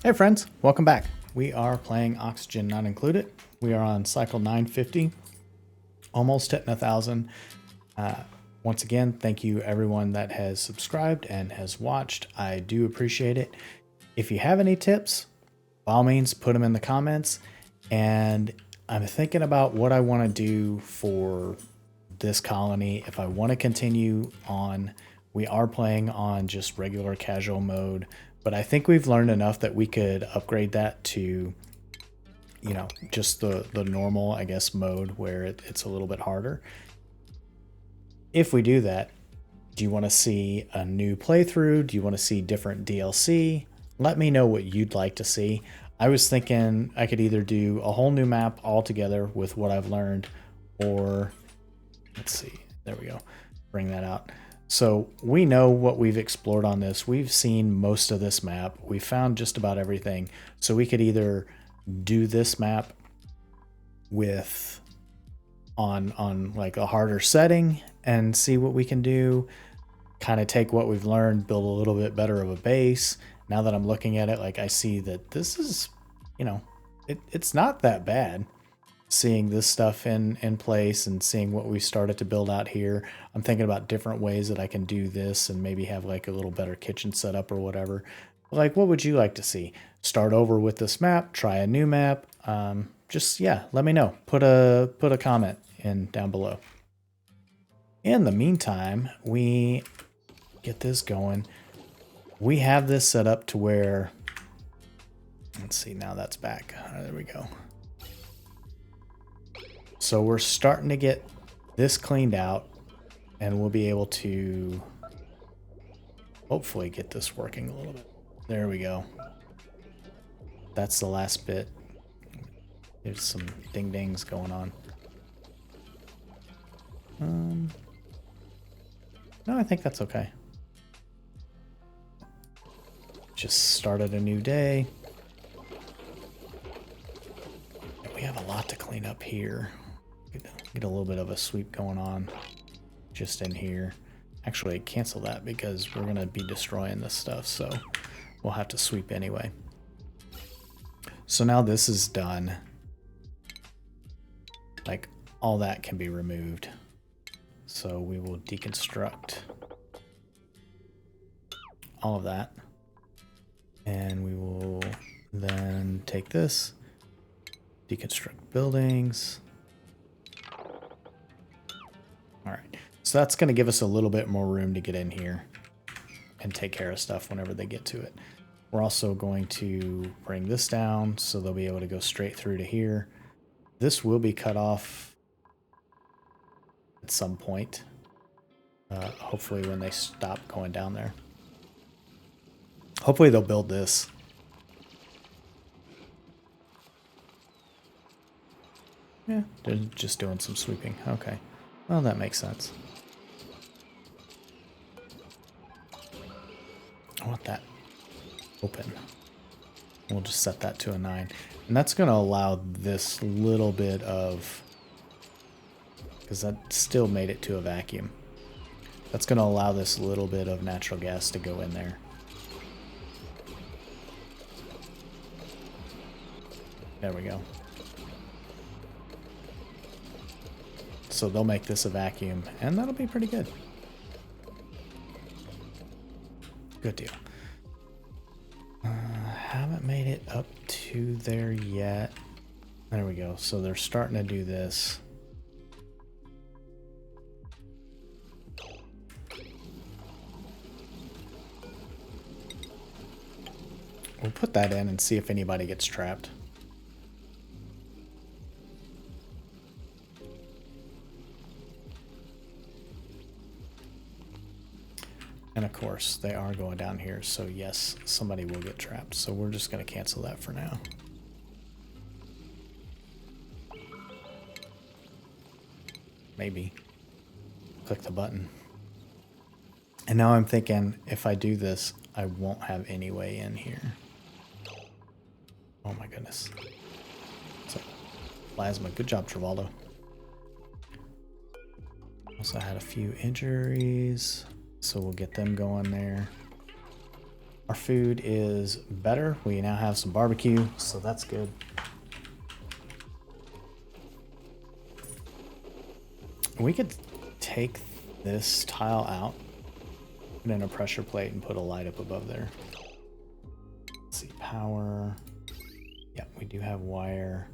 Hey friends, welcome back. We are playing Oxygen Not Included. We are on cycle 950, almost hitting 1,000. Once again, thank you everyone that has subscribed and has watched. I do appreciate it. If you have any tips, by all means, put them in the comments. And I'm thinking about what I want to do for this colony. If I want to continue on, we are playing on just regular casual mode, but I think we've learned enough that we could upgrade that to, you know, just the normal, I guess, mode where it's a little bit harder. If we do that, do you want to see a new playthrough? Do you want to see different DLC? Let me know what you'd like to see. I was thinking I could either do a whole new map altogether with what I've learned, or let's see, there we go, bring that out. So we know what we've explored on this. We've seen most of this map. We found just about everything. So we could either do this map with on like a harder setting and see what we can do, kind of take what we've learned, build a little bit better of a base. Now that I'm looking at it, like I see that this is, you know, it's not that bad. Seeing this stuff in place and seeing what we started to build out here. I'm thinking about different ways that I can do this and maybe have like a little better kitchen setup or whatever. Like, what would you like to see? Start over with this map, try a new map. Just, yeah, let me know. Put a comment in down below. In the meantime, we get this going. We have this set up to where, let's see, now that's back. There we go. So we're starting to get this cleaned out, and we'll be able to hopefully get this working a little bit. There we go. That's the last bit. There's some ding dings going on. No, I think that's okay. Just started a new day. We have a lot to clean up here. Get a little bit of a sweep going on just in here. Actually, cancel that because we're going to be destroying this stuff, so we'll have to sweep anyway. So now this is done. Like, all that can be removed. So we will deconstruct all of that. And we will then take this, deconstruct buildings. All right, so that's going to give us a little bit more room to get in here and take care of stuff whenever they get to it. We're also going to bring this down so they'll be able to go straight through to here. This will be cut off at some point, hopefully when they stop going down there. Hopefully they'll build this. Yeah, they're just doing some sweeping. Okay. Well, that makes sense. I want that open. We'll just set that to a 9. And that's going to allow this little bit of... because that still made it to a vacuum. That's going to allow this little bit of natural gas to go in there. There we go. So they'll make this a vacuum, and that'll be pretty good. Good deal. Haven't made it up to there yet. There we go. So they're starting to do this. We'll put that in and see if anybody gets trapped. And of course, they are going down here, so yes, somebody will get trapped. So we're just going to cancel that for now. Maybe. Click the button. And now I'm thinking, if I do this, I won't have any way in here. Oh my goodness. So, plasma. Good job, Travaldo. Also had a few injuries. So we'll get them going there. Our food is better. We now have some barbecue, so that's good. We could take this tile out, put in a pressure plate, and put a light up above there. Let's see, power. Yeah, we do have wire.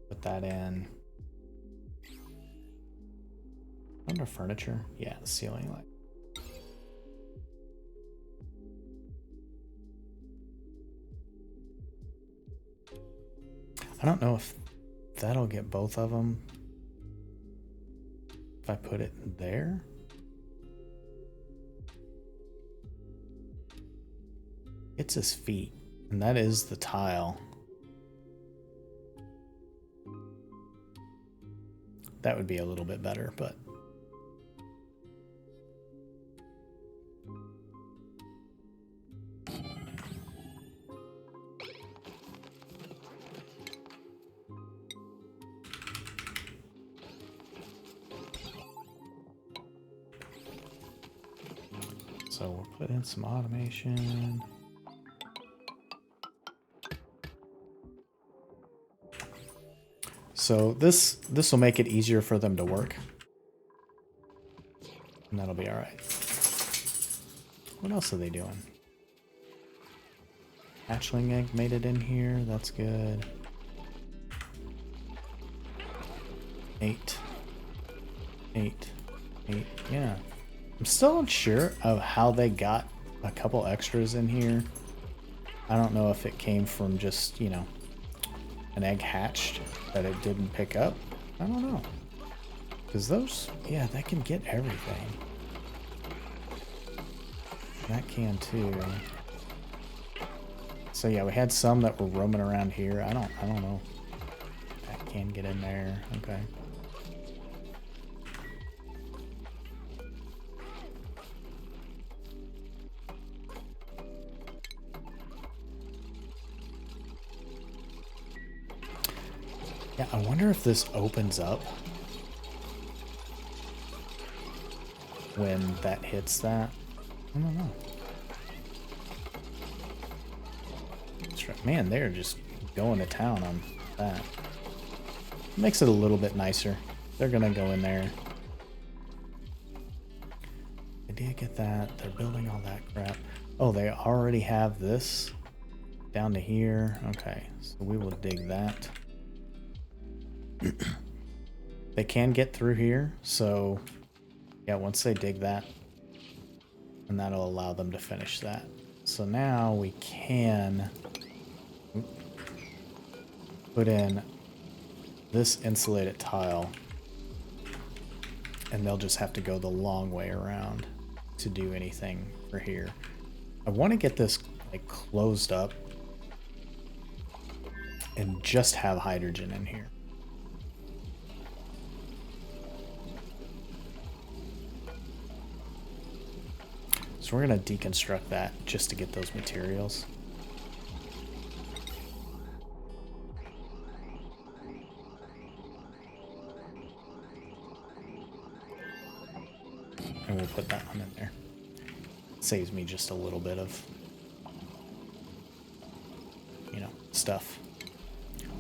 Put that in. Under furniture? Yeah, ceiling light. I don't know if that'll get both of them. If I put it there. It's his feet, and that is the tile. That would be a little bit better, but so we'll put in some automation. So this will make it easier for them to work. And that'll be all right. What else are they doing? Hatchling egg made it in here. That's good. 8. 8. 8. Yeah. I'm still unsure of how they got a couple extras in here. I don't know if it came from just, you know, an egg hatched that it didn't pick up. I don't know. Because those, yeah, that can get everything. That can too. So yeah, we had some that were roaming around here. I don't know. That can get in there. Okay. Yeah, I wonder if this opens up when that hits that. I don't know. Man, they're just going to town on that. Makes it a little bit nicer. They're gonna go in there. I did get that. They're building all that crap. Oh, they already have this down to here. Okay, so we will dig that. They can get through here, so yeah, once they dig that, and that'll allow them to finish that. So now we can put in this insulated tile, and they'll just have to go the long way around to do anything for here. I want to get this like closed up and just have hydrogen in here. So we're going to deconstruct that just to get those materials. And we'll put that one in there. Saves me just a little bit of, you know, stuff.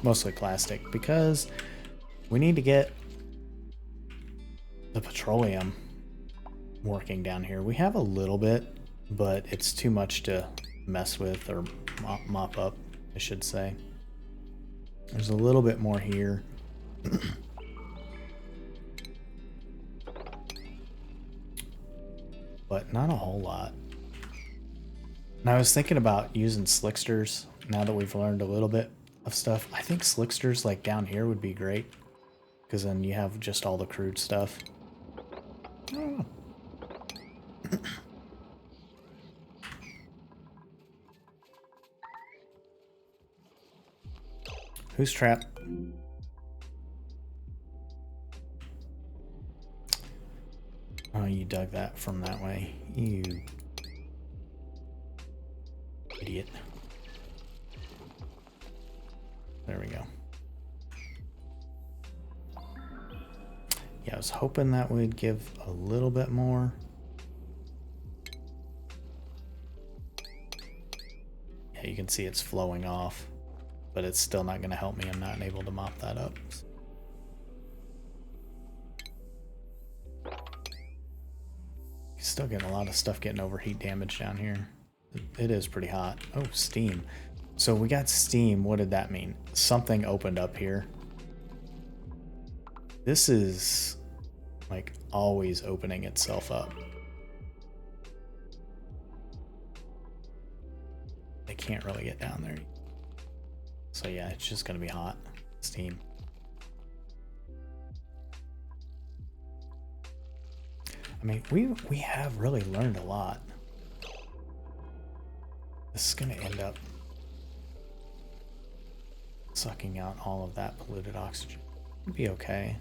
Mostly plastic, because we need to get the petroleum working down here. We have a little bit, but it's too much to mess with, or mop up, I should say. There's a little bit more here. But not a whole lot. And I was thinking about using slicksters now that we've learned a little bit of stuff. I think slicksters like down here would be great, because then you have just all the crude stuff. I don't know. Who's trapped? Oh, you dug that from that way. You idiot. There we go. Yeah, I was hoping that would give a little bit more. Yeah, you can see it's flowing off, but it's still not going to help me. I'm not able to mop that up. Still getting a lot of stuff getting overheat damage down here. It is pretty hot. Oh, steam. So we got steam. What did that mean? Something opened up here. This is like always opening itself up. They can't really get down there. So yeah, it's just gonna be hot. Steam. I mean, we have really learned a lot. This is gonna end up sucking out all of that polluted oxygen. It'd be okay.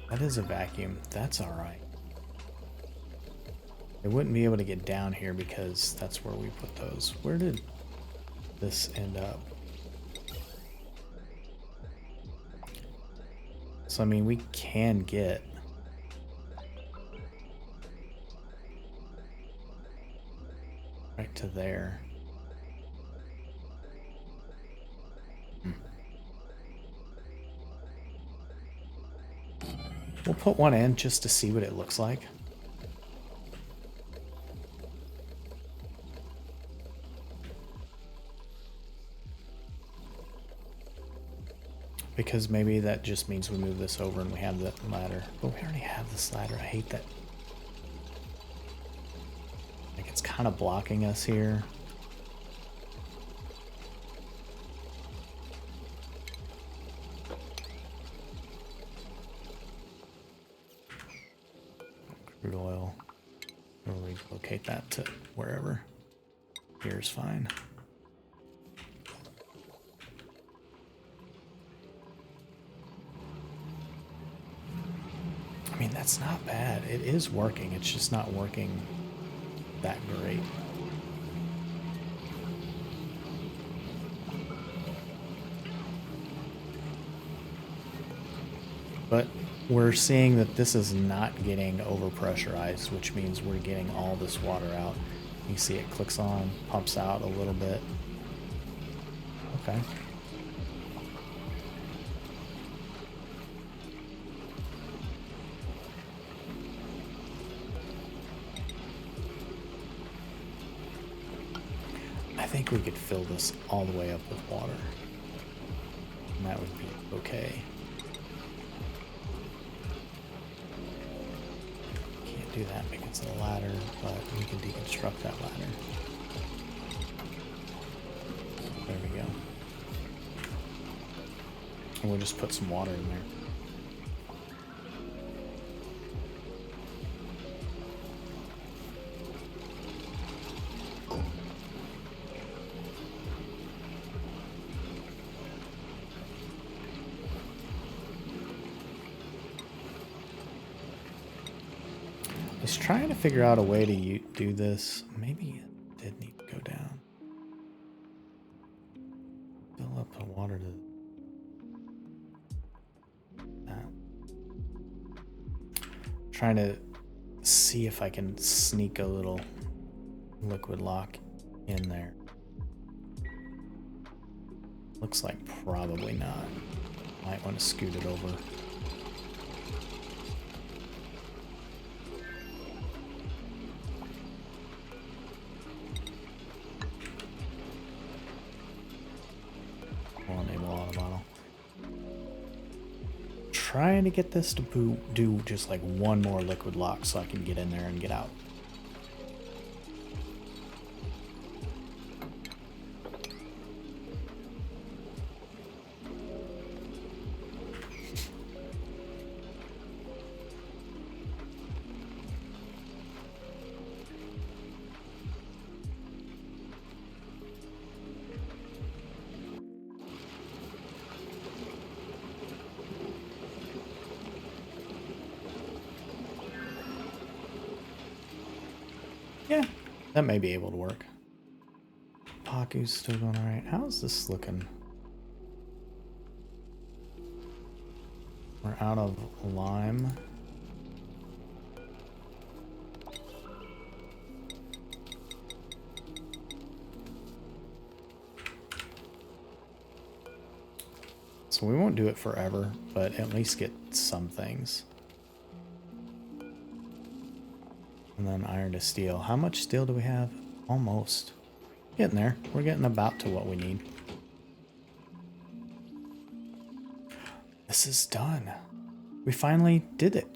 That is a vacuum. That's all right. They wouldn't be able to get down here because that's where we put those. Where did this end up? So, I mean, we can get right to there. We'll put one in just to see what it looks like. Because maybe that just means we move this over and we have the ladder. But we already have this ladder. I hate that. Like, it's kind of blocking us here. Crude oil. We'll relocate that to wherever. Here's fine. I mean, that's not bad. It is working. It's just not working that great. But we're seeing that this is not getting overpressurized, which means we're getting all this water out. You see it clicks on, pumps out a little bit. Okay. I think we could fill this all the way up with water. And that would be okay. Can't do that because of the ladder, but we can deconstruct that ladder. There we go. And we'll just put some water in there. I was trying to figure out a way to do this. Maybe it did need to go down. Fill up the water to that. Trying to see if I can sneak a little liquid lock in there. Looks like probably not. Might want to scoot it over. We'll enable auto bottle. Trying to get this to do just like one more liquid lock so I can get in there and get out. Yeah, that may be able to work. Paku's still going alright. How's this looking? We're out of lime. So we won't do it forever, but at least get some things. And then iron to steel. How much steel do we have? Almost. Getting there. We're getting about to what we need. This is done. We finally did it.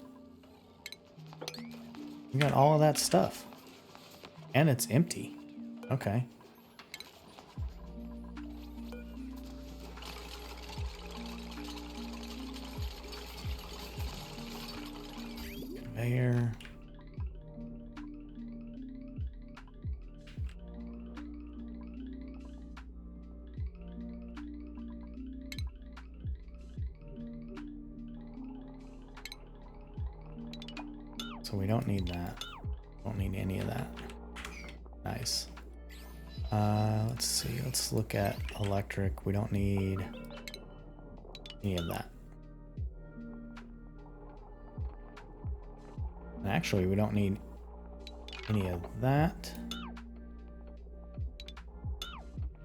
We got all of that stuff. And it's empty. Okay. Conveyor. So we don't need that. Don't need any of that. Nice. Let's see. Let's look at electric. We don't need any of that. And actually, we don't need any of that.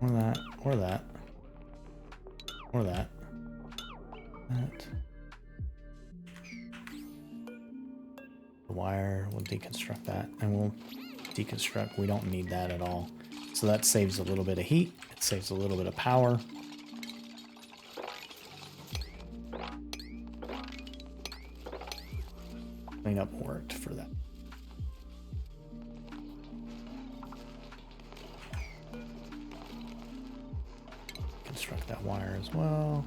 Or that. Or that. Or that. That. The wire, we'll deconstruct that. And we'll deconstruct, we don't need that at all. So that saves a little bit of heat. It saves a little bit of power. Cleanup worked for that. Construct that wire as well.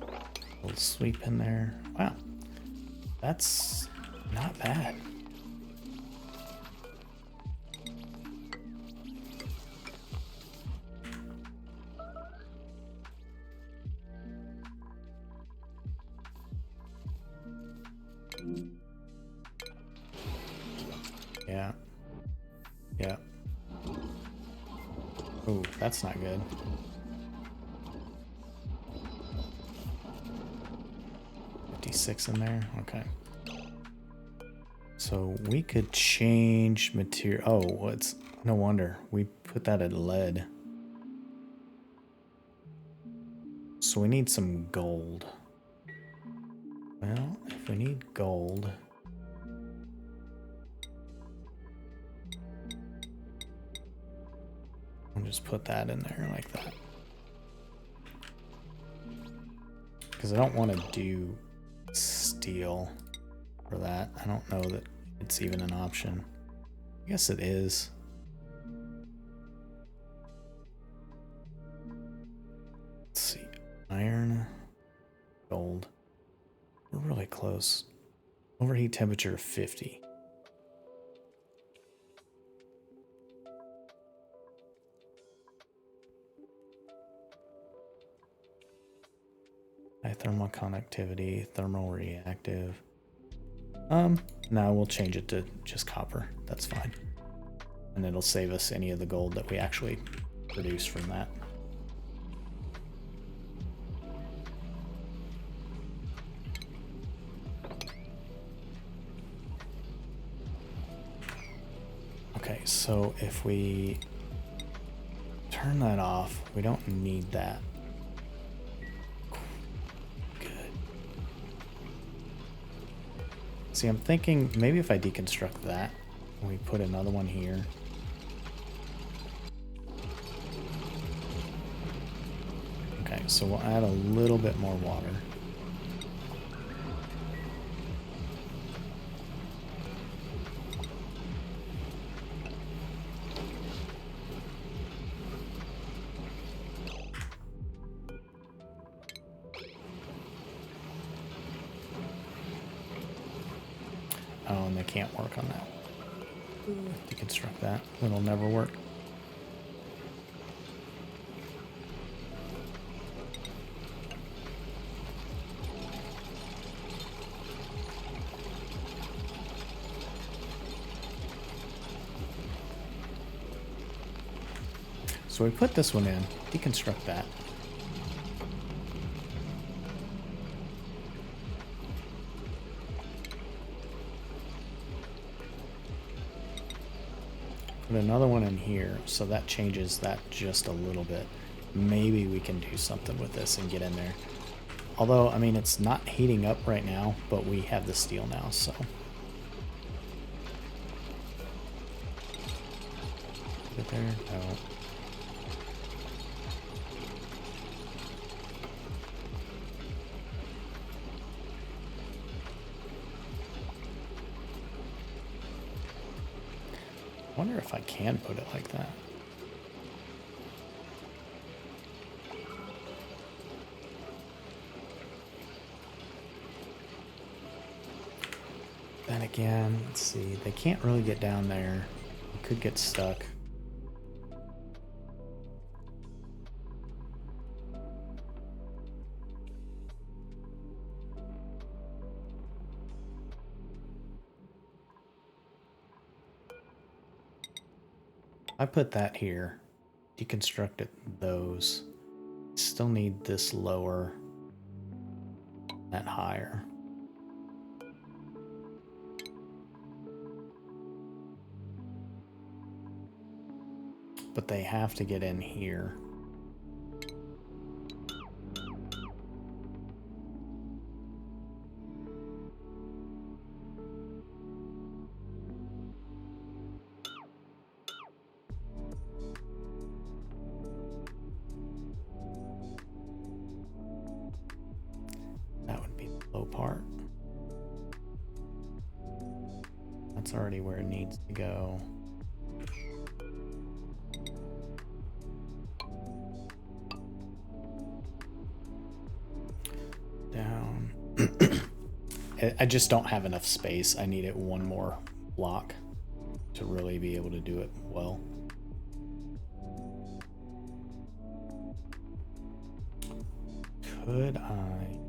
A little sweep in there. Wow. That's not bad. Yeah. Yeah. Ooh, that's not good. $56 in there. Okay. So we could change material. Oh, it's no wonder we put that at lead. So we need some gold. Well, if we need gold, I'll just put that in there like that. Because I don't want to do steel for that. I don't know that it's even an option. I guess it is. Let's see. Iron, gold. We're really close. Overheat temperature of 50. High thermal conductivity, thermal reactive. No, we'll change it to just copper. That's fine. And it'll save us any of the gold that we actually produce from that. Okay, so if we turn that off, we don't need that. See, I'm thinking maybe if I deconstruct that, we put another one here. Okay, so we'll add a little bit more water. Oh, and they can't work on that. Deconstruct that. It'll never work. So we put this one in, deconstruct that. Put another one in here, so that changes that just a little bit. Maybe we can do something with this and get in there. Although, I mean, it's not heating up right now, but we have the steel now, so. Put it there? No. I wonder if I can put it like that. Then again, let's see. They can't really get down there. We could get stuck. I put that here, deconstructed those. Still need this lower, that higher. But they have to get in here. That would be the low part. That's already where it needs to go. Down. I just don't have enough space. I need it one more block to really be able to do it well. Could I?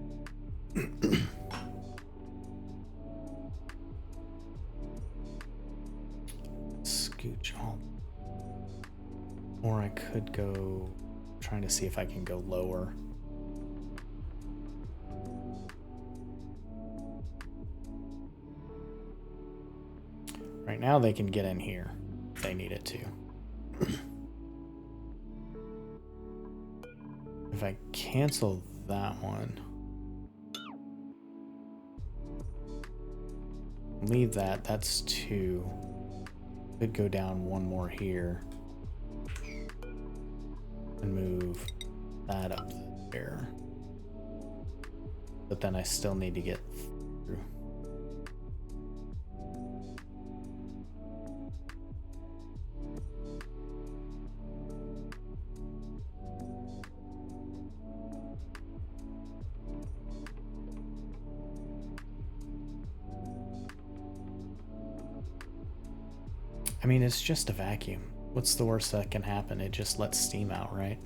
Scooch all. Or I could go, trying to see if I can go lower. Right now they can get in here if they need it to. If I cancel that one, leave that, that's 2. Could go down one more here and move that up there. But then I still need to get through. I mean, it's just a vacuum. What's the worst that can happen? It just lets steam out, right?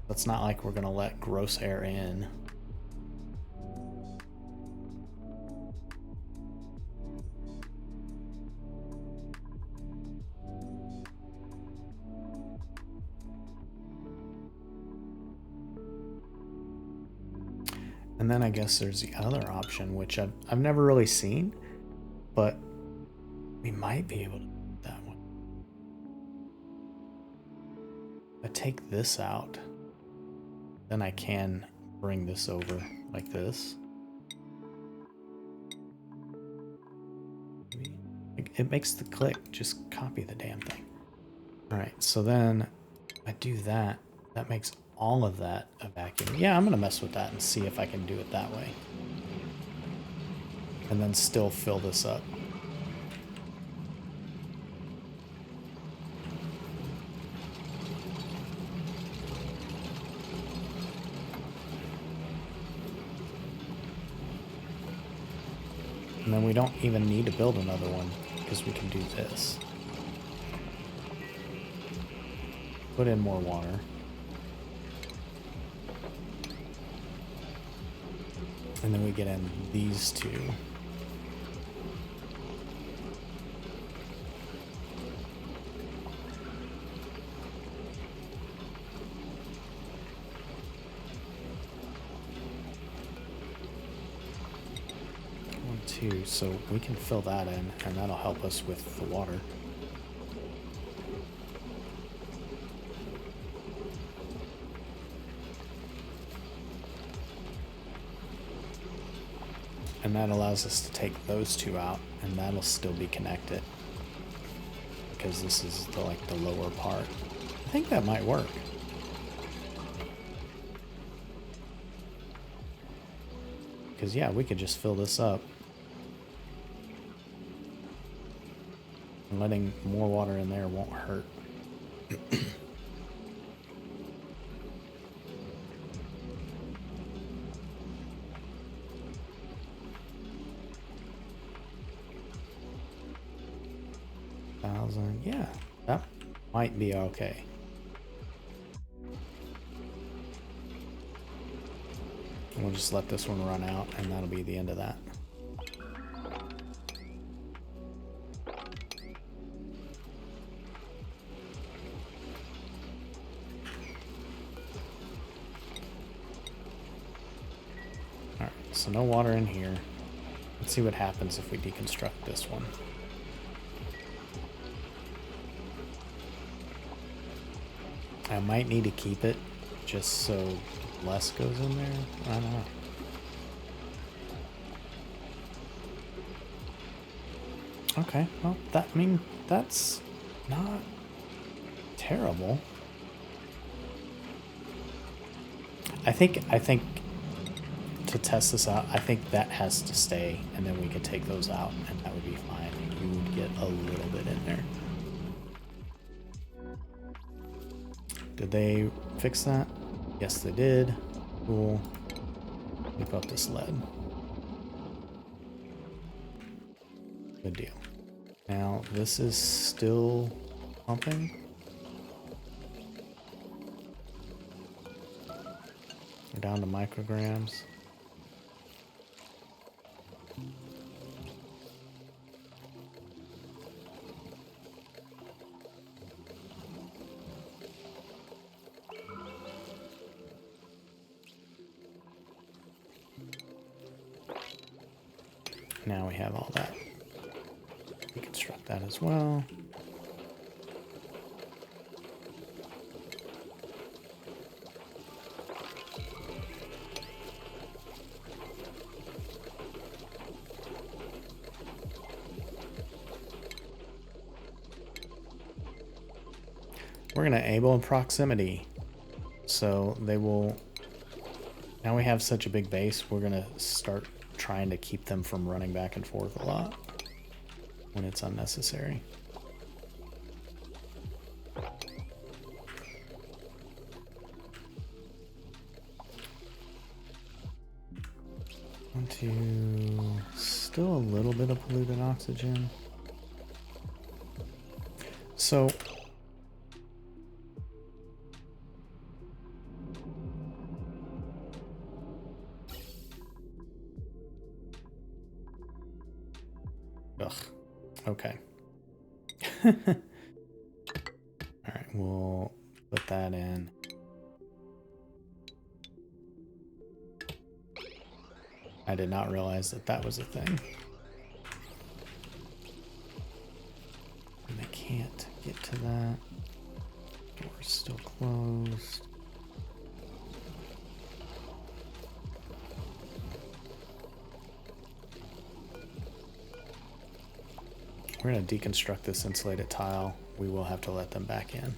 It's not like we're gonna let gross air in. And then I guess there's the other option, which I've never really seen, but we might be able to do that one. I take this out, then I can bring this over like this. It makes the click, just copy the damn thing. All right, so then I do that. That makes all of that a vacuum. Yeah, I'm gonna mess with that and see if I can do it that way. And then still fill this up. And then we don't even need to build another one because we can do this. Put in more water. And then we get in these two. too, so we can fill that in, and that'll help us with the water. And that allows us to take those two out, and that'll still be connected. Because this is the, like, the lower part. I think that might work. Because, yeah, we could just fill this up. And letting more water in there won't hurt. Yeah, that might be okay. We'll just let this one run out, and that'll be the end of that. Alright, so no water in here. Let's see what happens if we deconstruct this one. I might need to keep it just so less goes in there. I don't know. Okay, well, that's not terrible. I think to test this out, I think that has to stay, and then we could take those out, and that would be fine. You would get a little bit in there. Did they fix that? Yes, they did. Cool. Keep up this lead. Good deal. Now, this is still pumping. We're down to micrograms. Now we have all that. Deconstruct that as well. We're going to enable in proximity. So they will... Now we have such a big base, we're going to start trying to keep them from running back and forth a lot when it's unnecessary. Still a little bit of polluted oxygen. So okay. All right, we'll put that in. I did not realize that that was a thing. And I can't get to that. Door's still closed. We're going to deconstruct this insulated tile. We will have to let them back in,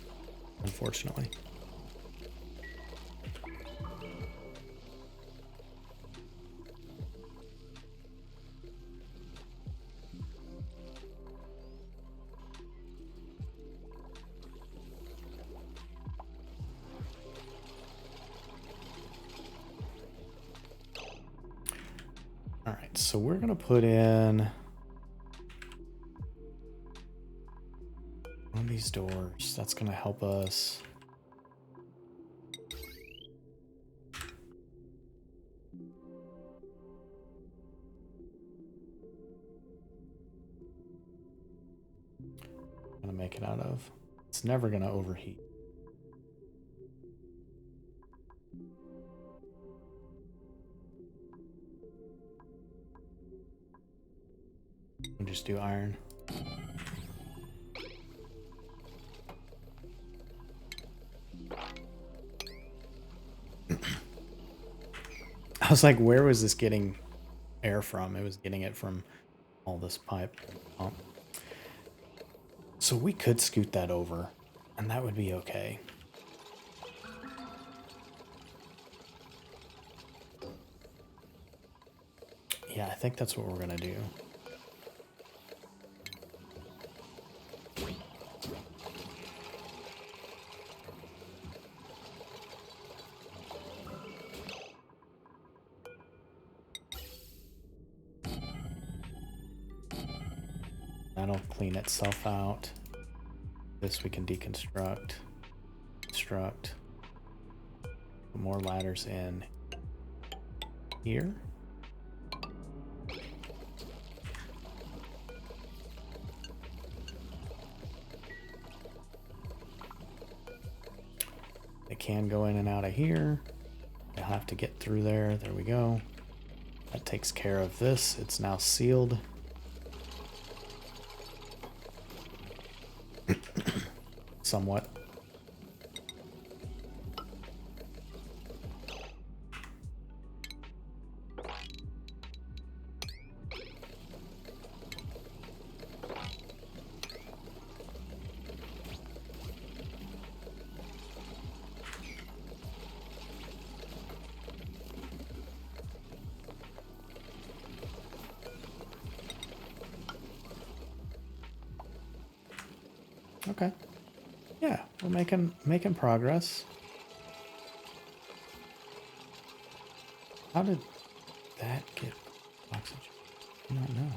unfortunately. All right, so we're going to put in one of these doors. That's going to help us. Going to make it out of. It's never going to overheat. just do iron. I was like, where was this getting air from? It was getting it from all this pipe pump. So we could scoot that over, and that would be okay. Yeah, I think that's what we're gonna do. That'll clean itself out. This we can deconstruct. Construct. Put more ladders in here. They can go in and out of here. They'll have to get through there. There we go. That takes care of this. It's now sealed. Somewhat. Okay. Yeah, we're making progress. How did that get oxygen? I don't know.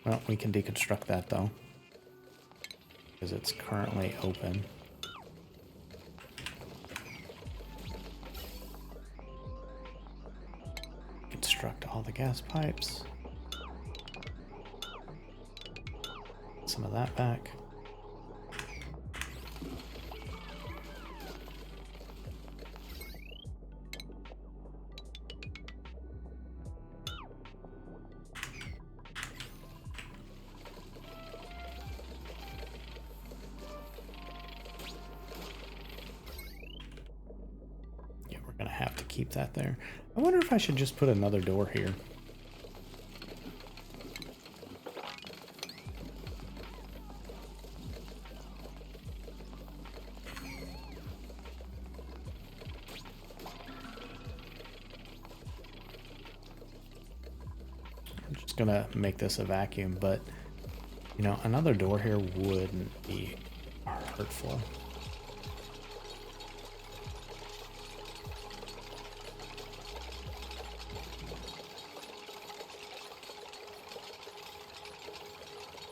Well, we can deconstruct that though, because it's currently open. Construct all the gas pipes. Some of that back. Yeah, we're gonna have to keep that there. I wonder if I should just put another door here. Gonna make this a vacuum, but you know, another door here wouldn't be hurtful.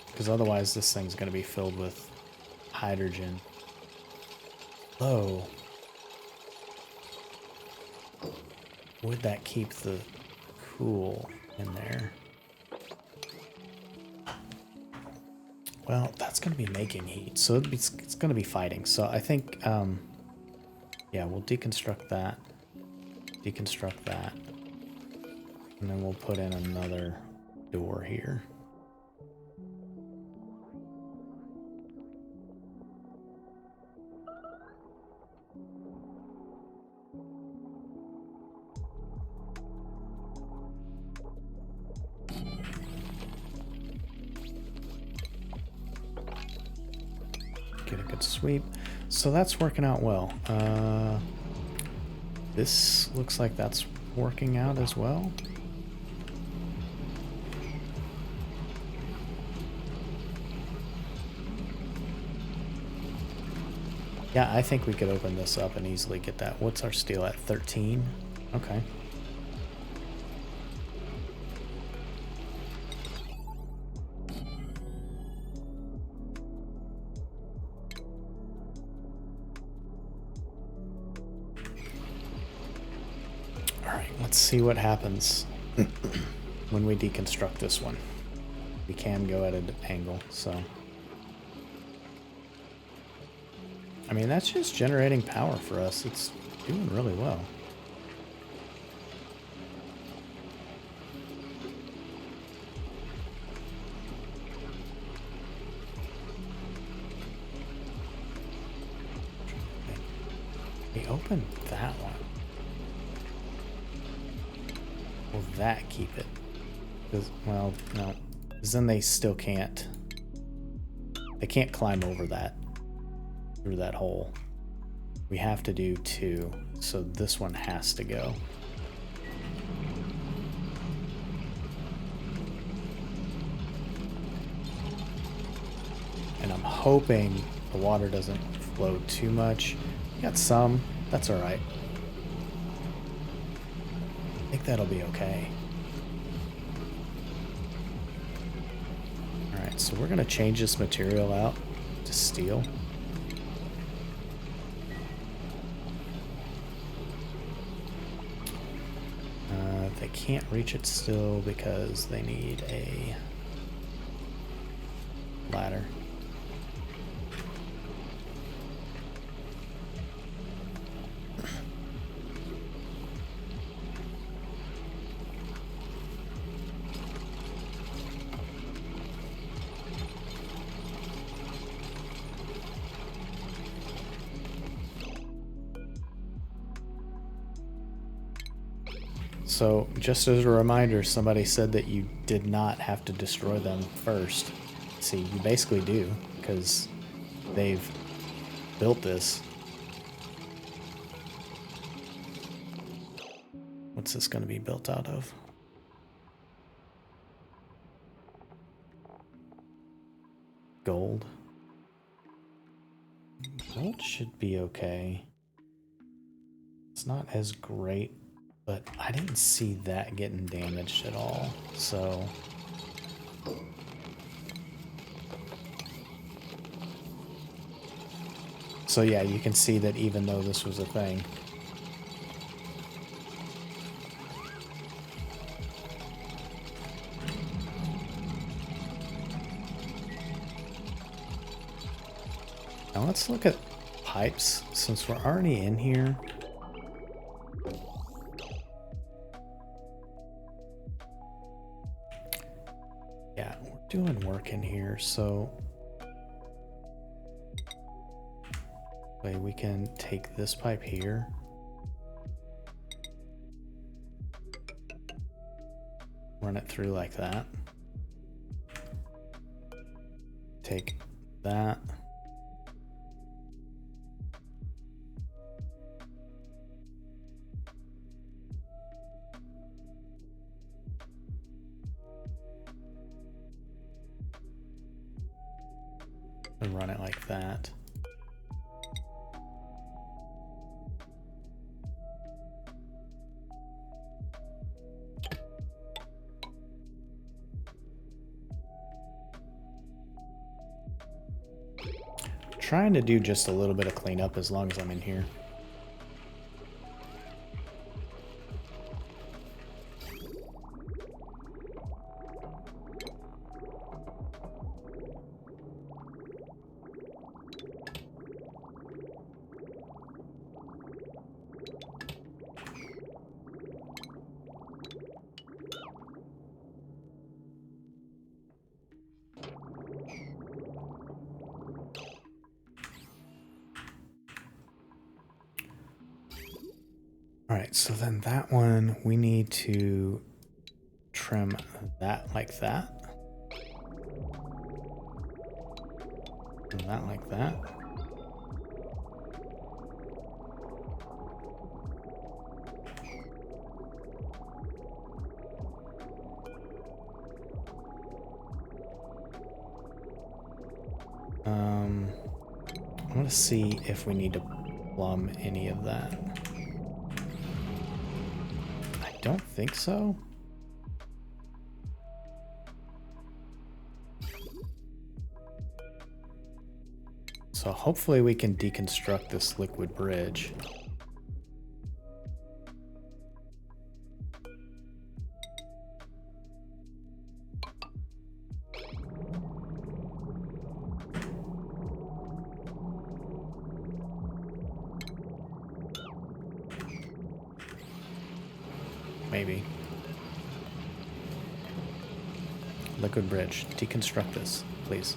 Because otherwise this thing's gonna be filled with hydrogen. Oh, would that keep the cool in there? Well, that's going to be making heat, so it's going to be fighting. So I think, yeah, we'll deconstruct that, and then we'll put in another door here. Get a good sweep. So that's working out well. This looks like that's working out as well. Yeah, I think we could open this up and easily get that. What's our steel at? 13? Okay. Let's see what happens when we deconstruct this one. We can go at an angle, so. I mean, that's just generating power for us. It's doing really well. open that one. Will that keep it? Well, no. Because then they still can't. They can't climb over that. Through that hole. We have to do 2. So this one has to go. And I'm hoping the water doesn't flow too much. Got some. That's alright. I think that'll be okay. Alright, so we're going to change this material out to steel. They can't reach it still because they need a ladder. So, just as a reminder, somebody said that you did not have to destroy them first. See, you basically do, because they've built this. What's this going to be built out of? Gold. Gold should be okay. It's not as great. But I didn't see that getting damaged at all, so... So yeah, you can see that even though this was a thing... Now let's look at pipes, since we're already in here. Doing work in here, so we can take this pipe here, run it through like that, take that, and run it like that. Trying to do just a little bit of cleanup as long as I'm in here. Alright, so then that one, we need to trim that like that. And that like that. I want to see if we need to plumb any of that. I don't think so. So hopefully we can deconstruct this liquid bridge. Maybe. Liquid bridge. Deconstruct this, please.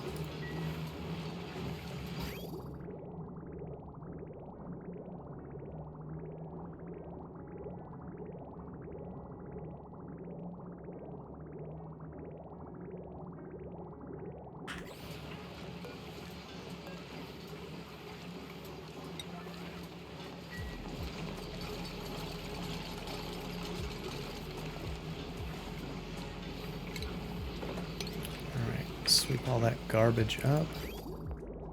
sweep all that garbage up.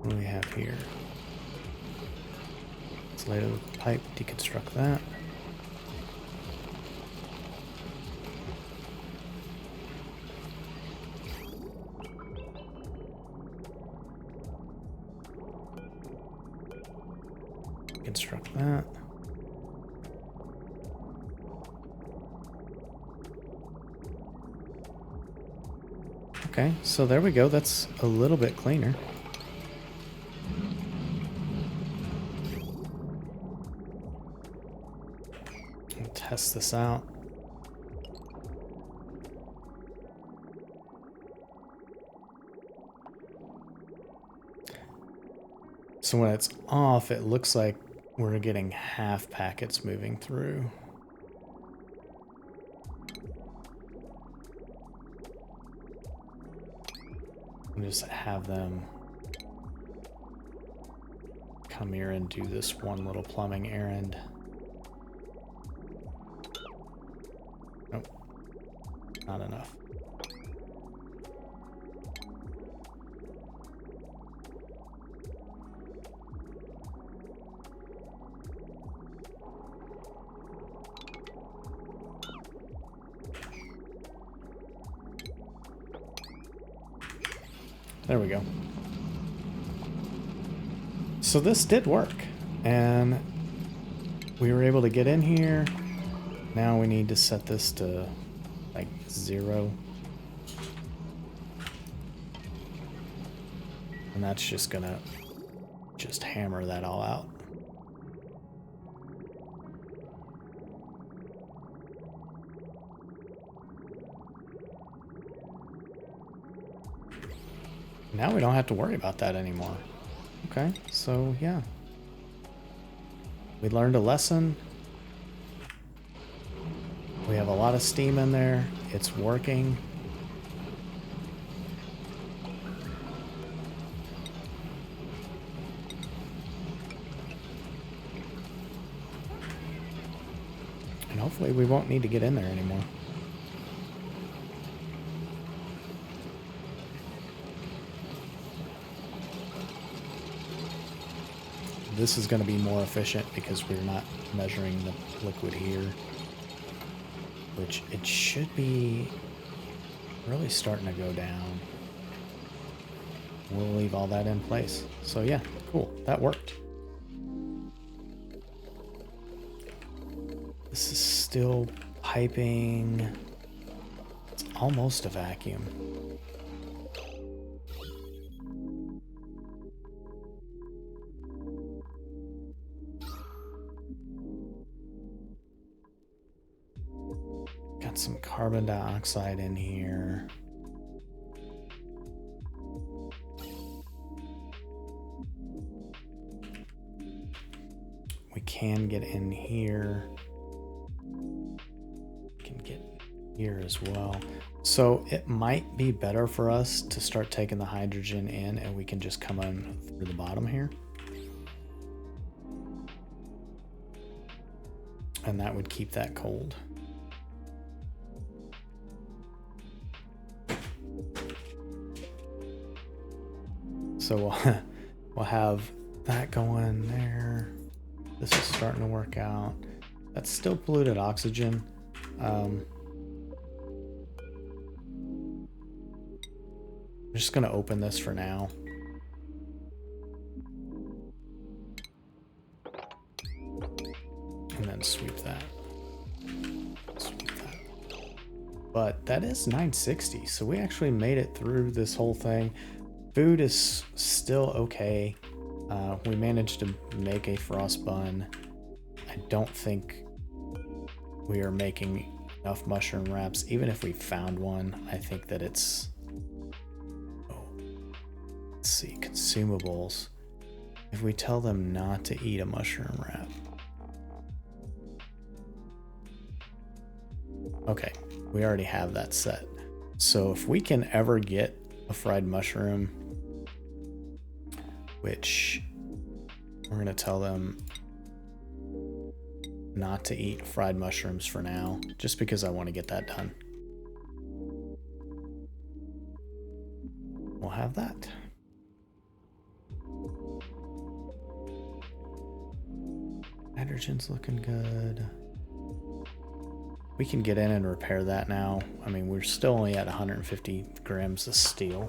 What do we have here? Insulated pipe, deconstruct that. Deconstruct that. Okay, so there we go. That's a little bit cleaner. We'll test this out. So when it's off, it looks like we're getting half packets moving through. Just have them come here and do this one little plumbing errand. Nope, not enough. There we go. So this did work, and we were able to get in here. Now we need to set this to like 0. And that's just gonna hammer that all out. Now we don't have to worry about that anymore. Okay, so yeah. We learned a lesson. We have a lot of steam in there. It's working. And hopefully we won't need to get in there anymore. This is going to be more efficient because we're not measuring the liquid here, which it should be really starting to go down. We'll leave all that in place. So yeah, cool. That worked. This is still piping. It's almost a vacuum. Some carbon dioxide in here. We can get in here. We can get here as well. So it might be better for us to start taking the hydrogen in, and we can just come in through the bottom here. And that would keep that cold. So we'll have that going there. This is starting to work out. That's still polluted oxygen. I'm just going to open this for now. And then sweep that. Sweep that. But that is 960, so we actually made it through this whole thing. Food is still okay. We managed to make a frost bun. I don't think we are making enough mushroom wraps. Even if we found one, I think that it's... Oh, let's see, consumables. If we tell them not to eat a mushroom wrap. Okay, we already have that set. So if we can ever get a fried mushroom, which we're going to tell them not to eat fried mushrooms for now, just because I want to get that done. we'll have that. Hydrogen's looking good. We can get in and repair that now. I mean, we're still only at 150 grams of steel.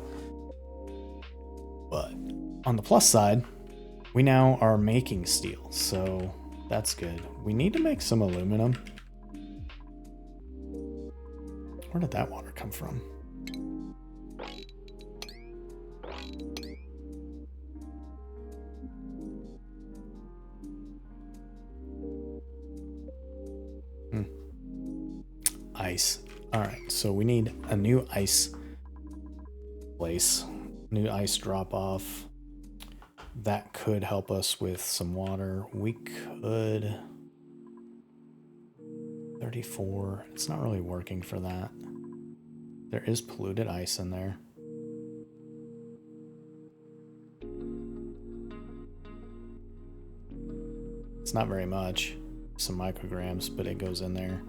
But on the plus side, we now are making steel, so that's good. We need to make some aluminum. Where did that water come from? Ice. All right, so we need a new ice place, new ice drop off. That could help us with some water. We could 34. It's not really working for that. There is polluted ice in there. It's not very much, some micrograms, but it goes in there.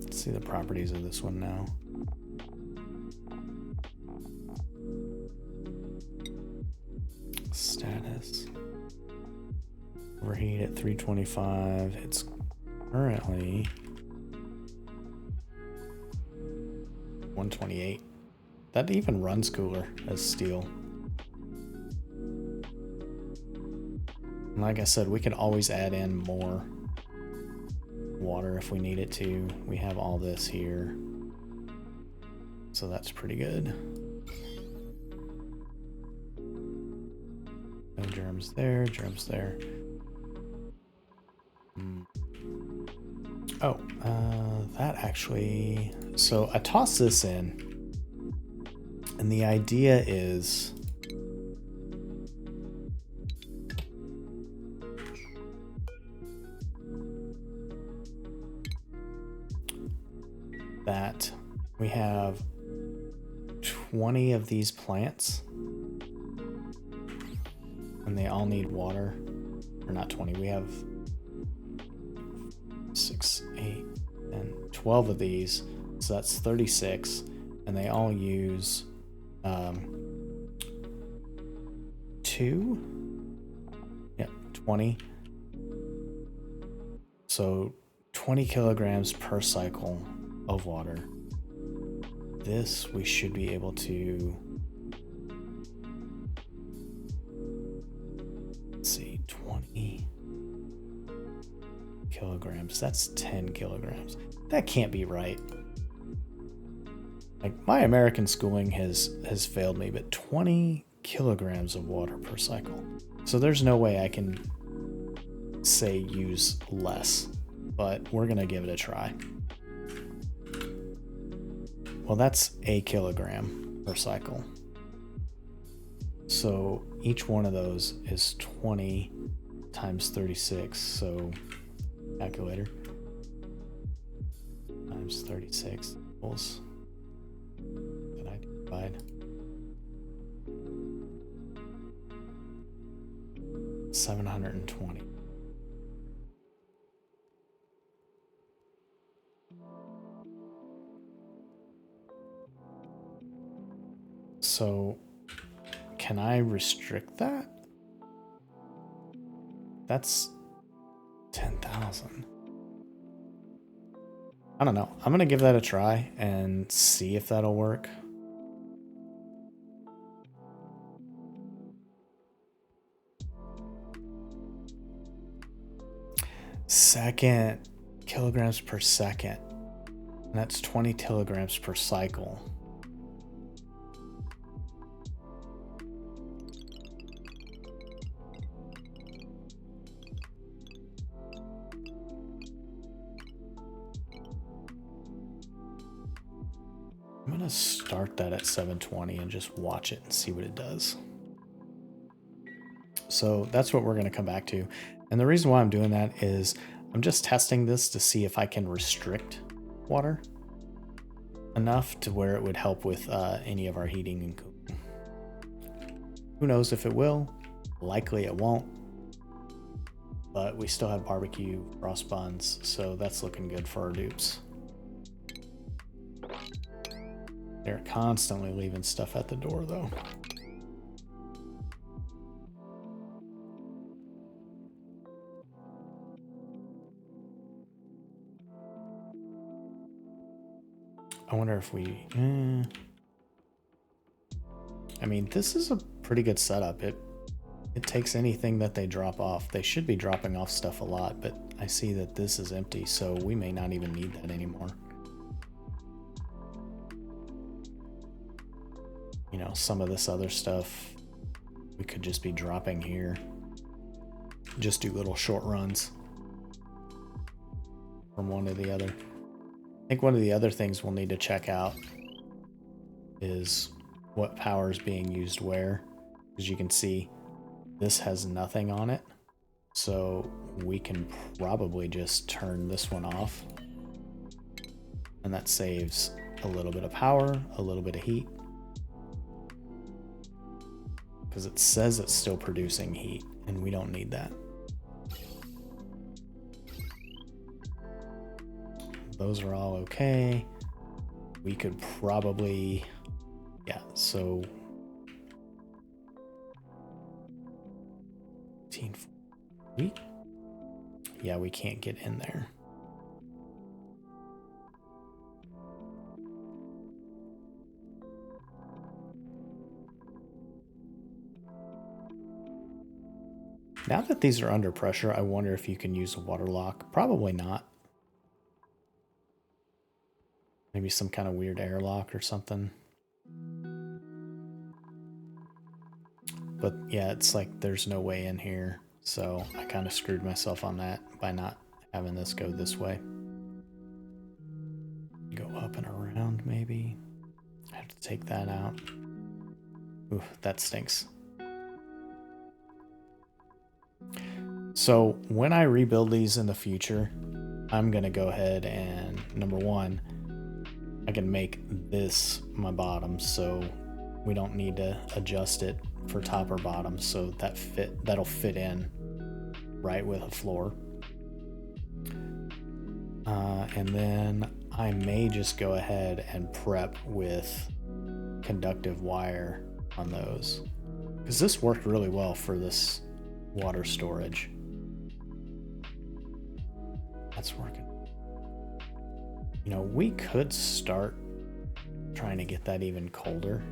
Let's see the properties of this one now. Status. Overheat at 325. It's currently 128. That even runs cooler as steel. And like I said, we can always add in more water if we need it to. We have all this here, so that's pretty good. No germs there, germs there. Oh, that actually, so I tossed this in, and the idea is that we have 20 of these plants and they all need water. Or not 20, we have 6, 8, and 12 of these, so that's 36, and they all use 20. So 20 kilograms per cycle of water. This we should be able to, let's see, 20 kilograms. That's 10 kilograms. That can't be right. Like, my American schooling has failed me, but 20 kilograms of water per cycle. So there's no way I can say use less, but we're gonna give it a try. Well, that's a kilogram per cycle. So each one of those is 20 times 36. So calculator times 36 equals, did I divide? 720. So can I restrict that? That's 10,000. I don't know. I'm gonna give that a try and see if that'll work. Second, kilograms per second. And that's 20 kilograms per cycle. I'm gonna start that at 720 and just watch it and see what it does. So that's what we're gonna come back to. And the reason why I'm doing that is I'm just testing this to see if I can restrict water enough to where it would help with any of our heating and cooling. Who knows if it will? Likely it won't. but we still have barbecue frost buns, so that's looking good for our dupes. They're constantly leaving stuff at the door, though. I wonder if we... I mean, this is a pretty good setup. It takes anything that they drop off. They should be dropping off stuff a lot, but I see that this is empty, so we may not even need that anymore. You know, some of this other stuff we could just be dropping here. Just do little short runs from one to the other. I think one of the other things we'll need to check out is what power is being used where. As you can see, this has nothing on it, so we can probably just turn this one off, and that saves a little bit of power, a little bit of heat, because it says it's still producing heat, and we don't need that. Those are all okay. We could probably, yeah, so 1840. Yeah, we can't get in there. Now that these are under pressure, I wonder if you can use a water lock. Probably not. Maybe some kind of weird airlock or something. But yeah, it's like there's no way in here. So I kind of screwed myself on that by not having this go this way. Go up and around maybe. I have to take that out. Ooh, that stinks. So when I rebuild these in the future, I'm going to go ahead and, number one, I can make this my bottom, so we don't need to adjust it for top or bottom, so that'll fit in right with a floor. And then I may just go ahead and prep with conductive wire on those, because this worked really well for this water storage. That's working. You know, we could start trying to get that even colder.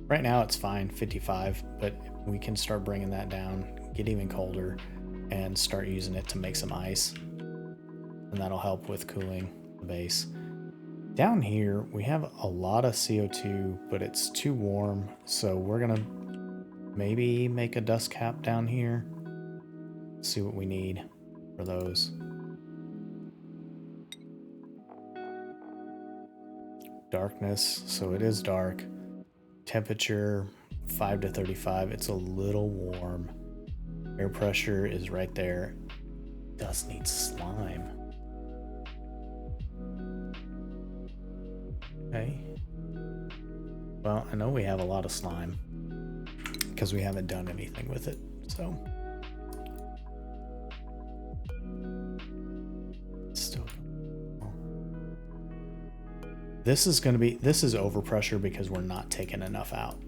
Right now it's fine, 55, but we can start bringing that down, get even colder, and start using it to make some ice. And that'll help with cooling the base. Down here, we have a lot of CO2, but it's too warm, so we're gonna maybe make a dust cap down here. See what we need for those. Darkness, so it is dark. Temperature 5 to 35. It's a little warm. Air pressure is right there. It does need slime. Okay. Well, I know we have a lot of slime because we haven't done anything with it, so. Still. This is overpressure because we're not taking enough out.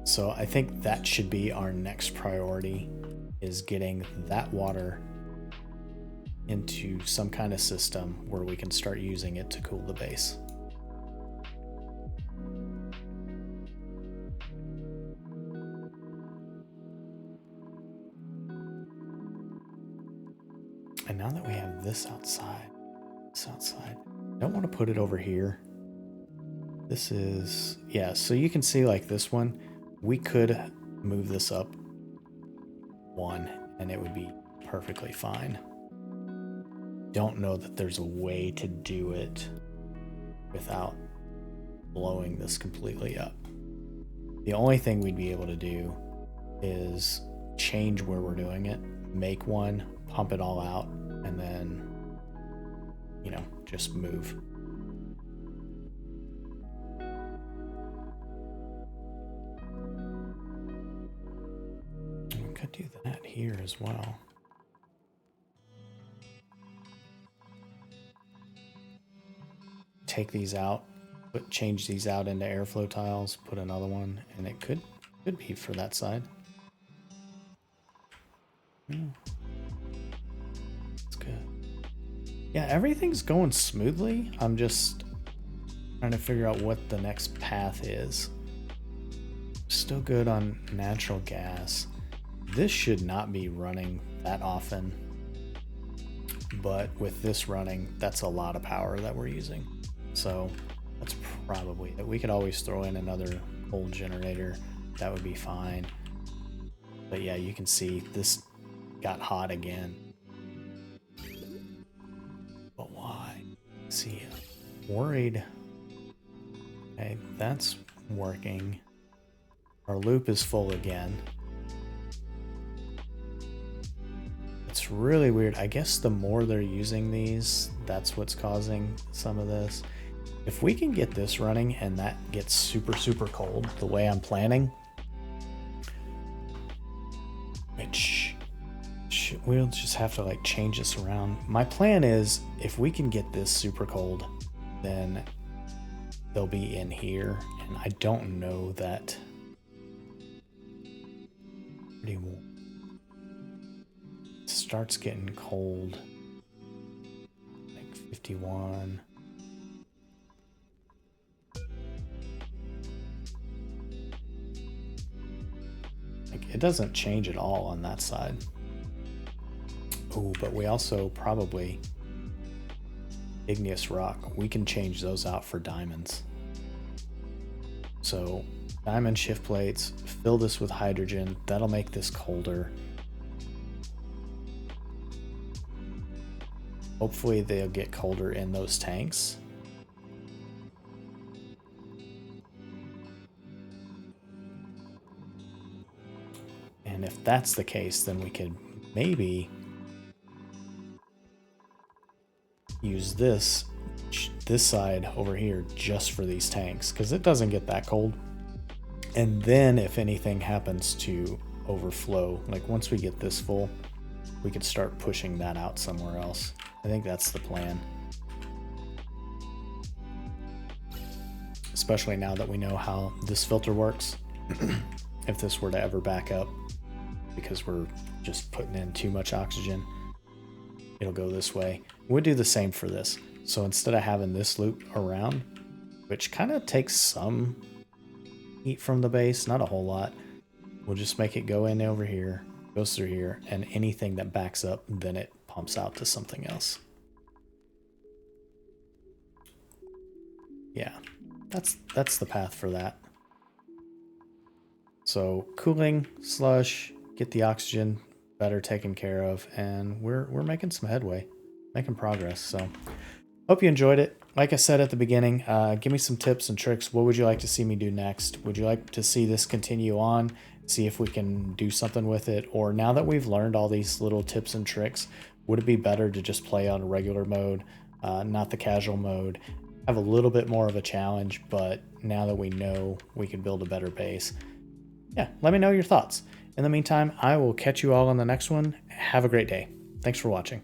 So I think that should be our next priority, is getting that water into some kind of system where we can start using it to cool the base. And now that we have this outside, I don't want to put it over here. This is, yeah, so you can see like this one, we could move this up one and it would be perfectly fine. Don't know that there's a way to do it without blowing this completely up. The only thing we'd be able to do is change where we're doing it, make one, pump it all out, and then, you know, just move. could do that here as well. Take these out, change these out into airflow tiles, put another one, and it could be for that side. That's good. Yeah, everything's going smoothly. I'm just trying to figure out what the next path is. Still good on natural gas. This should not be running that often, but with this running, that's a lot of power that we're using. So that's probably that. We could always throw in another coal generator. That would be fine. But yeah, you can see this got hot again. But why? See, worried. Okay, that's working. Our loop is full again. It's really weird. I guess the more they're using these, that's what's causing some of this. If we can get this running and that gets super, super cold the way I'm planning, which we'll just have to like change this around. My plan is if we can get this super cold, then they'll be in here. And I don't know that. Pretty warm. It starts getting cold. Like 51. Like it doesn't change at all on that side. Oh, but we also probably igneous rock. We can change those out for diamonds. So diamond shift plates, fill this with hydrogen. That'll make this colder. Hopefully they'll get colder in those tanks. And if that's the case, then we could maybe use this side over here just for these tanks, because it doesn't get that cold. And then if anything happens to overflow, like once we get this full, we could start pushing that out somewhere else. I think that's the plan. Especially now that we know how this filter works. If this were to ever back up, because we're just putting in too much oxygen, it'll go this way. We'll do the same for this. So instead of having this loop around, which kind of takes some heat from the base, not a whole lot, we'll just make it go in over here, goes through here, and anything that backs up, then it pumps out to something else. Yeah, that's the path for that. So cooling, slush, get the oxygen better taken care of, and we're making some headway, making progress. So hope you enjoyed it. Like I said at the beginning, give me some tips and tricks. What would you like to see me do next? Would you like to see this continue on, see if we can do something with it? Or now that we've learned all these little tips and tricks, would it be better to just play on regular mode, not the casual mode? Have a little bit more of a challenge, but now that we know, we can build a better base. Yeah, let me know your thoughts. In the meantime, I will catch you all on the next one. Have a great day. Thanks for watching.